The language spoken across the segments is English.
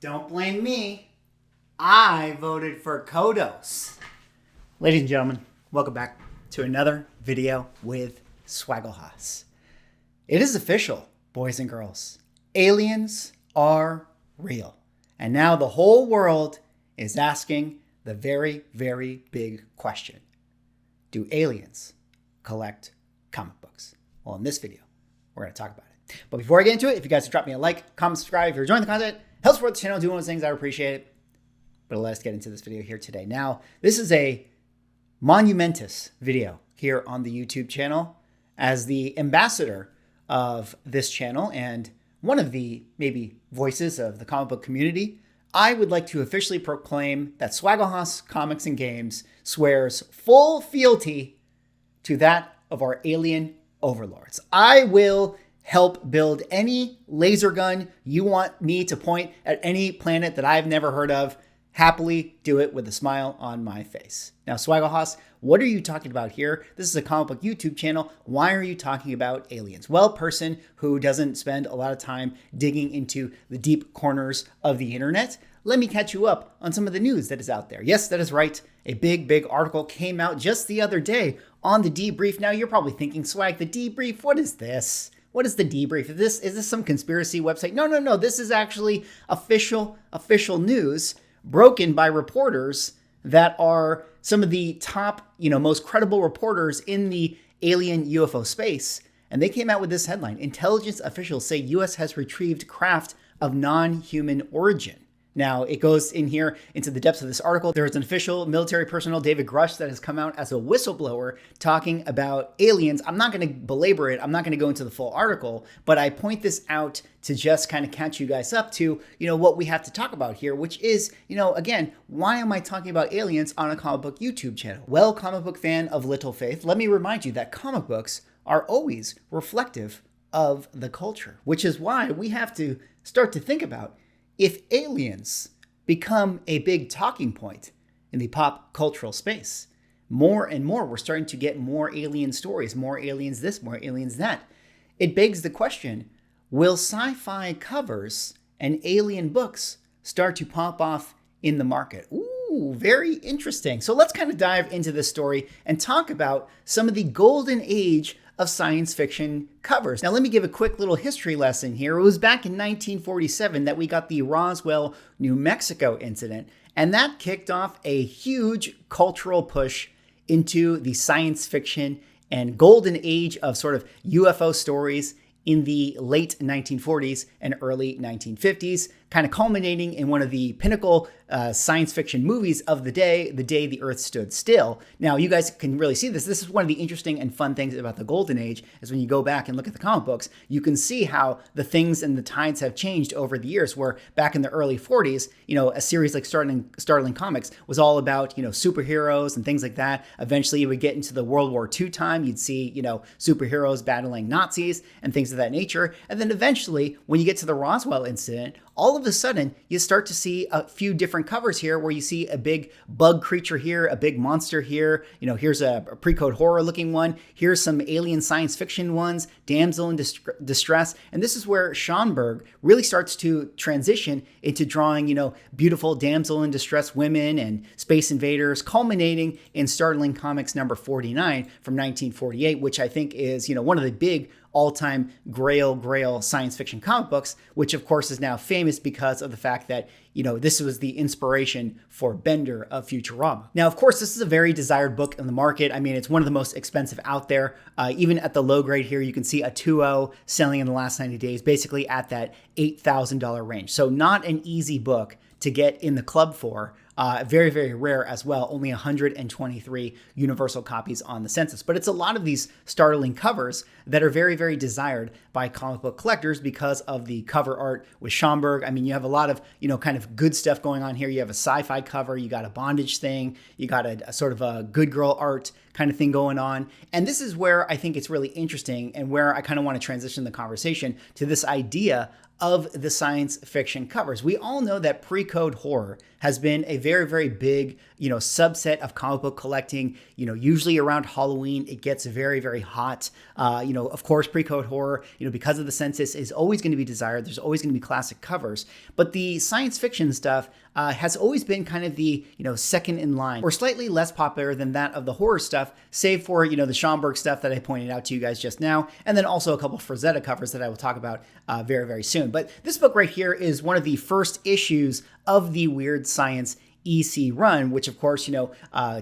Don't blame me. I voted for Kodos. Ladies and gentlemen, welcome back to another video with Swagglehoss. It is official, boys and girls. Aliens are real. And now the whole world is asking the very, very big question. Do aliens collect comic books? Well, in this video, we're going to talk about it. But before I get into it, if you guys would drop me a like, comment, subscribe, if you're enjoying the content, help support the channel, do one of those things, I would appreciate it. But let's get into this video here today. Now, this is a monumentous video here on the YouTube channel. As the ambassador of this channel and one of the maybe voices of the comic book community, I would like to officially proclaim that Swagglehoss Comics and Games swears full fealty to that of our alien overlords. I will help build any laser gun you want me to point at any planet that I've never heard of. Happily do it with a smile on my face. Now, Swagglehoss, what are you talking about here? This is a comic book YouTube channel. Why are you talking about aliens? Well, person who doesn't spend a lot of time digging into the deep corners of the internet, let me catch you up on some of the news that is out there. Yes, that is right. A big article came out just the other day on the debrief. Now, you're probably thinking, Swag, the debrief, what is this? What is the debrief? Is this some conspiracy website? No. This is actually official news broken by reporters that are some of the top, most credible reporters in the alien UFO space. And they came out with this headline: intelligence officials say U.S. has retrieved craft of non-human origin. Now, it goes in here into the depths of this article. There is an official military personnel, David Grush, that has come out as a whistleblower talking about aliens. I'm not going to belabor it. I'm not going to go into the full article, but I point this out to just kind of catch you guys up to, what we have to talk about here, which is, again, why am I talking about aliens on a comic book YouTube channel? Well, comic book fan of little faith, let me remind you that comic books are always reflective of the culture, which is why we have to start to think about if aliens become a big talking point in the pop cultural space. More and more, we're starting to get more alien stories, more aliens this, more aliens that. It begs the question, will sci-fi covers and alien books start to pop off in the market? Ooh, very interesting. So let's kind of dive into this story and talk about some of the golden age of science fiction covers. Now, let me give a quick little history lesson here. It was back in 1947 that we got the Roswell, New Mexico incident, and that kicked off a huge cultural push into the science fiction and golden age of sort of UFO stories in the late 1940s and early 1950s, kind of culminating in one of the pinnacle science fiction movies of the day the Earth stood still. Now, you guys can really see this. This is one of the interesting and fun things about the Golden Age, is when you go back and look at the comic books, you can see how the things and the tides have changed over the years, where back in the early 40s, a series like Startling Comics was all about, superheroes and things like that. Eventually, you would get into the World War II time. You'd see, superheroes battling Nazis and things of that nature. And then eventually, when you get to the Roswell incident, all of a sudden, you start to see a few different covers here where you see a big bug creature here, a big monster here. Here's a pre-code horror looking one. Here's some alien science fiction ones, damsel in distress. And this is where Schonberg really starts to transition into drawing, beautiful damsel in distress women and space invaders, culminating in Startling Comics number 49 from 1948, which I think is, one of the big all-time grail science fiction comic books, which of course is now famous because of the fact that, this was the inspiration for Bender of Futurama. Now, of course, this is a very desired book in the market. I mean, it's one of the most expensive out there. Even at the low grade here, you can see a 2.0 selling in the last 90 days, basically at that $8,000 range. So not an easy book to get in the club for. Very rare as well. Only 123 universal copies on the census. But it's a lot of these startling covers that are very desired by comic book collectors because of the cover art with Schomburg. I mean, you have a lot of, kind of good stuff going on here. You have a sci-fi cover, you got a bondage thing, you got a sort of a good girl art kind of thing going on. And this is where I think it's really interesting and where I kind of want to transition the conversation to this idea of the science fiction covers. We all know that pre-code horror has been a very, very big, subset of comic book collecting. Usually around Halloween, it gets very, very hot. Of course, pre-code horror, because of the census, is always going to be desired. There's always going to be classic covers. But the science fiction stuff has always been kind of the, second in line, or slightly less popular than that of the horror stuff, save for, the Schomburg stuff that I pointed out to you guys just now, and then also a couple of Frazetta covers that I will talk about very, very soon. But this book right here is one of the first issues of the Weird Science EC run, which of course,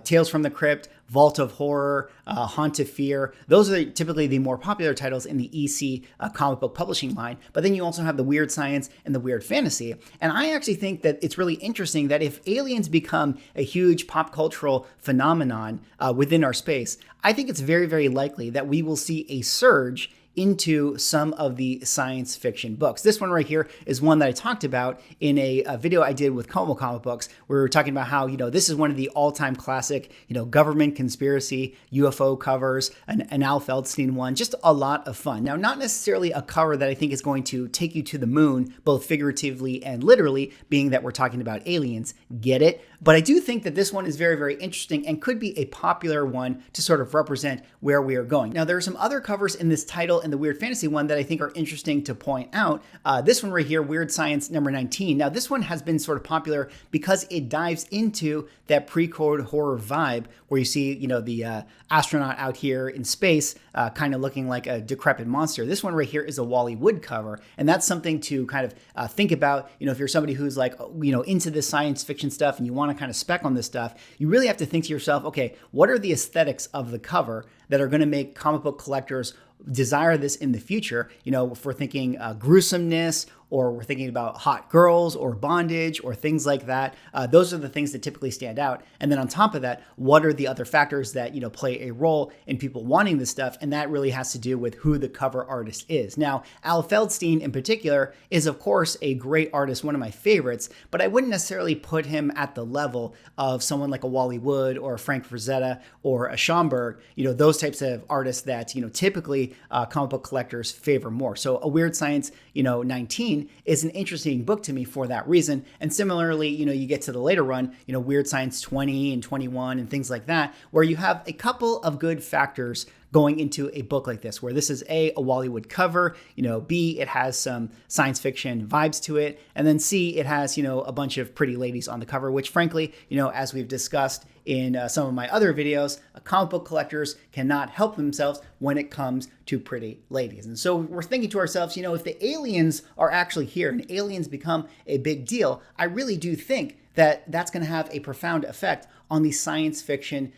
Tales from the Crypt, Vault of Horror, Haunt of Fear. Those are typically the more popular titles in the EC comic book publishing line. But then you also have the Weird Science and the Weird Fantasy. And I actually think that it's really interesting that if aliens become a huge pop cultural phenomenon within our space, I think it's very, very likely that we will see a surge into some of the science fiction books. This one right here is one that I talked about in a video I did with Como Comic Books, where we were talking about how, this is one of the all-time classic, government conspiracy, UFO covers, an Al Feldstein one, just a lot of fun. Now, not necessarily a cover that I think is going to take you to the moon, both figuratively and literally, being that we're talking about aliens. Get it? But I do think that this one is very, very interesting and could be a popular one to sort of represent where we are going. Now, there are some other covers in this title and the Weird Fantasy one that I think are interesting to point out. This one right here, Weird Science number 19. Now, this one has been sort of popular because it dives into that pre-code horror vibe where you see, the astronaut out here in space kind of looking like a decrepit monster. This one right here is a Wally Wood cover. And that's something to kind of think about, if you're somebody who's like, into this science fiction stuff and you want to kind of spec on this stuff, you really have to think to yourself, okay, what are the aesthetics of the cover that are going to make comic book collectors desire this in the future? If we're thinking gruesomeness, or we're thinking about hot girls or bondage or things like that. Those are the things that typically stand out. And then on top of that, what are the other factors that, play a role in people wanting this stuff? And that really has to do with who the cover artist is. Now, Al Feldstein in particular is, of course, a great artist, one of my favorites, but I wouldn't necessarily put him at the level of someone like a Wally Wood or a Frank Frazetta or a Schomburg, those types of artists that, typically comic book collectors favor more. So a Weird Science, 19 is an interesting book to me for that reason. And similarly, you get to the later run, Weird Science 20 and 21 and things like that, where you have a couple of good factors going into a book like this, where this is a Wally Wood cover, B, it has some science fiction vibes to it, and then C, it has, a bunch of pretty ladies on the cover, which frankly, as we've discussed in some of my other videos, comic book collectors cannot help themselves when it comes to pretty ladies. And so we're thinking to ourselves, if the aliens are actually here and aliens become a big deal, I really do think that that's going to have a profound effect on the science fiction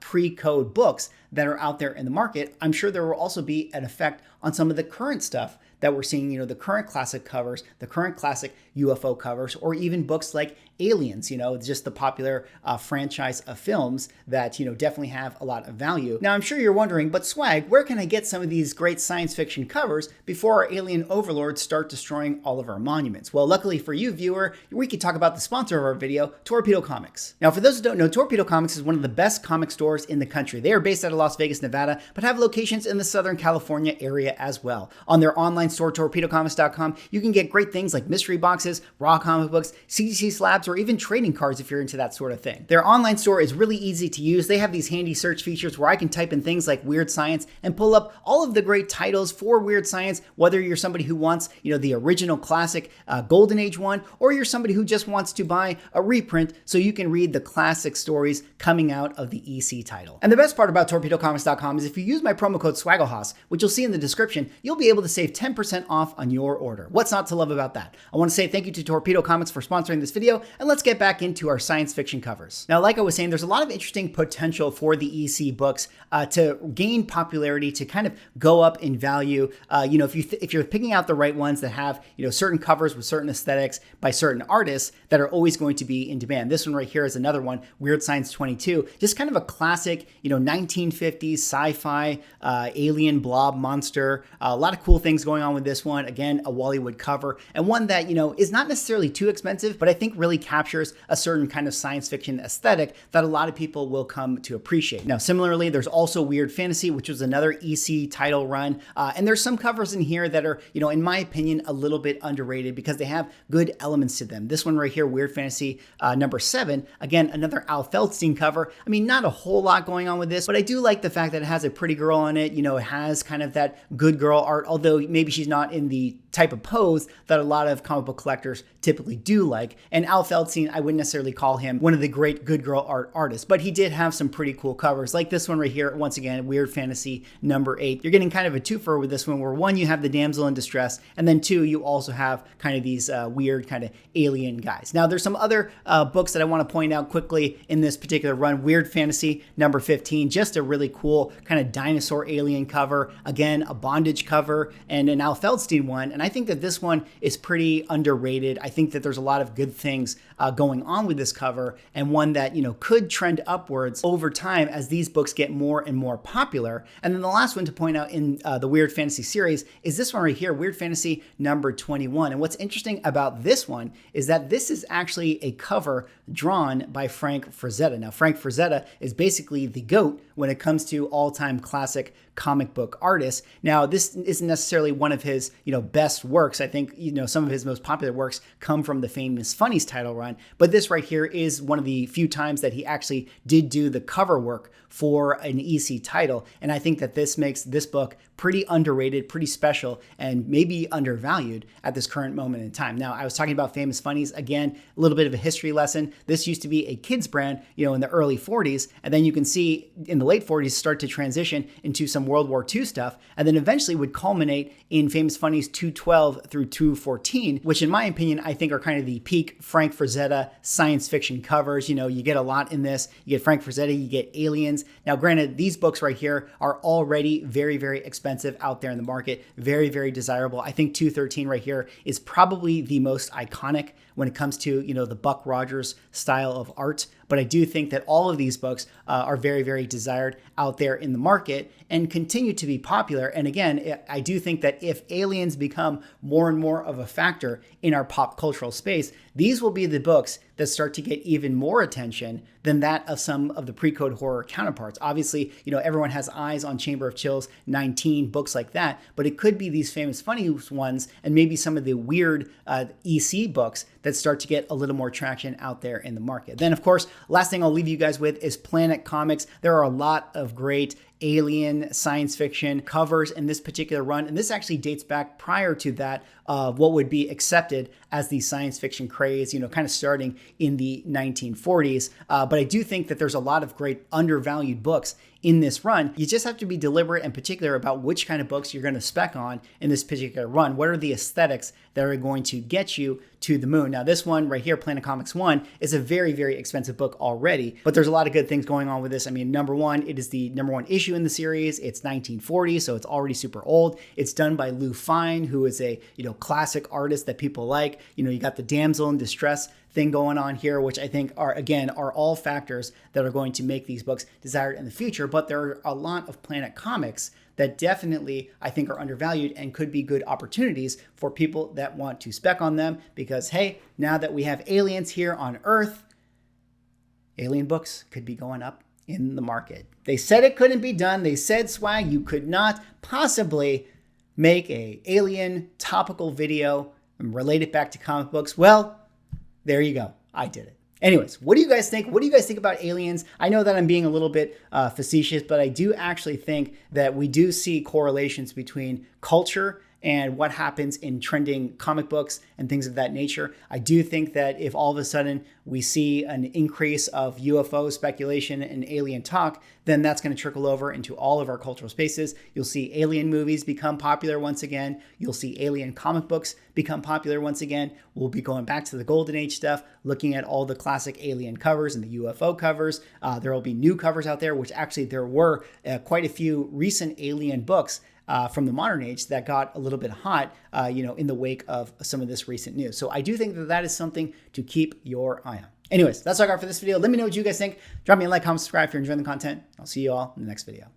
pre-code books that are out there in the market. I'm sure there will also be an effect on some of the current stuff that we're seeing, the current classic covers, the current classic UFO covers, or even books like Aliens, just the popular franchise of films that, definitely have a lot of value. Now, I'm sure you're wondering, but Swag, where can I get some of these great science fiction covers before our alien overlords start destroying all of our monuments? Well, luckily for you, viewer, we could talk about the sponsor of our video, Torpedo Comics. Now, for those who don't know, Torpedo Comics is one of the best comic stores in the country. They are based out of Las Vegas, Nevada, but have locations in the Southern California area as well. On their online store, torpedocomics.com, you can get great things like mystery boxes, raw comic books, CGC slabs, or even trading cards if you're into that sort of thing. Their online store is really easy to use. They have these handy search features where I can type in things like Weird Science and pull up all of the great titles for Weird Science, whether you're somebody who wants, the original classic Golden Age one, or you're somebody who just wants to buy a reprint so you can read the classic stories coming out of the EC title. And the best part about torpedocomics.com is if you use my promo code SWAGGLEHOSS, which you'll see in the description, you'll be able to save 10% off on your order. What's not to love about that? I want to say thank you to Torpedo Comics for sponsoring this video, and let's get back into our science fiction covers. Now, like I was saying, there's a lot of interesting potential for the EC books to gain popularity, to kind of go up in value. If you're picking out the right ones that have, certain covers with certain aesthetics by certain artists that are always going to be in demand. This one right here is another one, Weird Science 22, just kind of a classic, 1950s sci-fi alien blob monster. A lot of cool things going on with this one. Again, a Wallywood cover, and one that, is not necessarily too expensive, but I think really captures a certain kind of science fiction aesthetic that a lot of people will come to appreciate. Now, similarly, there's also Weird Fantasy, which was another EC title run. And there's some covers in here that are, in my opinion, a little bit underrated because they have good elements to them. This one right here, Weird Fantasy number 7, again, another Al Feldstein cover. I mean, not a whole lot going on with this, but I do like the fact that it has a pretty girl on it. It has kind of that good girl art, although maybe she's not in the type of pose that a lot of comic book collectors typically do like. And Al Feldstein, I wouldn't necessarily call him one of the great good girl art artists, but he did have some pretty cool covers like this one right here. Once again, Weird Fantasy number 8. You're getting kind of a twofer with this one, where one, you have the damsel in distress, and then two, you also have kind of these weird kind of alien guys. Now, there's some other books that I want to point out quickly in this particular run. Weird Fantasy number 15, just a really cool kind of dinosaur alien cover. Again, a bondage cover and an Al Feldstein one. And I think that this one is pretty underrated. I think that there's a lot of good things going on with this cover, and one that, could trend upwards over time as these books get more and more popular. And then the last one to point out in the Weird Fantasy series is this one right here, Weird Fantasy number 21. And what's interesting about this one is that this is actually a cover drawn by Frank Frazetta. Now, Frank Frazetta is basically the GOAT when it comes to all-time classic comic book artists. Now, this isn't necessarily one of his, best works. I think, some of his most popular works come from the Famous Funnies title run, but this right here is one of the few times that he actually did do the cover work for an EC title. And I think that this makes this book pretty underrated, pretty special, and maybe undervalued at this current moment in time. Now, I was talking about Famous Funnies. Again, a little bit of a history lesson. This used to be a kids brand, in the early 40s. And then you can see in the late 40s start to transition into some World War II stuff, and then eventually would culminate in Famous Funnies 212 through 214, which in my opinion, I think are kind of the peak Frank Frazetta science fiction covers. You get a lot in this. You get Frank Frazetta, you get aliens. Now, granted, these books right here are already very, very expensive out there in the market. Very, very desirable. I think 213 right here is probably the most iconic when it comes to, the Buck Rogers style of art. But I do think that all of these books are very, very desired out there in the market and continue to be popular. And again, I do think that if aliens become more and more of a factor in our pop cultural space, these will be the books that start to get even more attention than that of some of the pre-code horror counterparts. Obviously, everyone has eyes on Chamber of Chills 19, books like that, but it could be these Famous Funnies ones and maybe some of the weird EC books that start to get a little more traction out there in the market. Then, of course, last thing I'll leave you guys with is Planet Comics. There are a lot of great alien science fiction covers in this particular run, and this actually dates back prior to that of what would be accepted as the science fiction craze, kind of starting in the 1940s. But I do think that there's a lot of great undervalued books in this run. You just have to be deliberate and particular about which kind of books you're going to spec on in this particular run. What are the aesthetics that are going to get you to the moon? Now, this one right here, Planet Comics 1, is a very, very expensive book already, but there's a lot of good things going on with this. I mean, number one, it is the number 1 issue in the series. It's 1940, so it's already super old. It's done by Lou Fine, who is a, classic artist that people like. You got the damsel in distress thing going on here, which I think are all factors that are going to make these books desired in the future. But there are a lot of Planet Comics that definitely I think are undervalued and could be good opportunities for people that want to spec on them, because hey, now that we have aliens here on Earth, alien books could be going up in the market. They said it couldn't be done. They said, Swag, you could not possibly make a alien topical video and relate it back to comic books. Well, there you go. I did it. Anyways, what do you guys think? What do you guys think about aliens? I know that I'm being a little bit facetious, but I do actually think that we do see correlations between culture and what happens in trending comic books and things of that nature. I do think that if all of a sudden we see an increase of UFO speculation and alien talk, then that's going to trickle over into all of our cultural spaces. You'll see alien movies become popular once again. You'll see alien comic books become popular once again. We'll be going back to the Golden Age stuff, looking at all the classic alien covers and the UFO covers. There will be new covers out there, which actually there were quite a few recent alien books from the modern age that got a little bit hot, in the wake of some of this recent news. So I do think that that is something to keep your eye on. Anyways, that's all I got for this video. Let me know what you guys think. Drop me a like, comment, subscribe if you're enjoying the content. I'll see you all in the next video.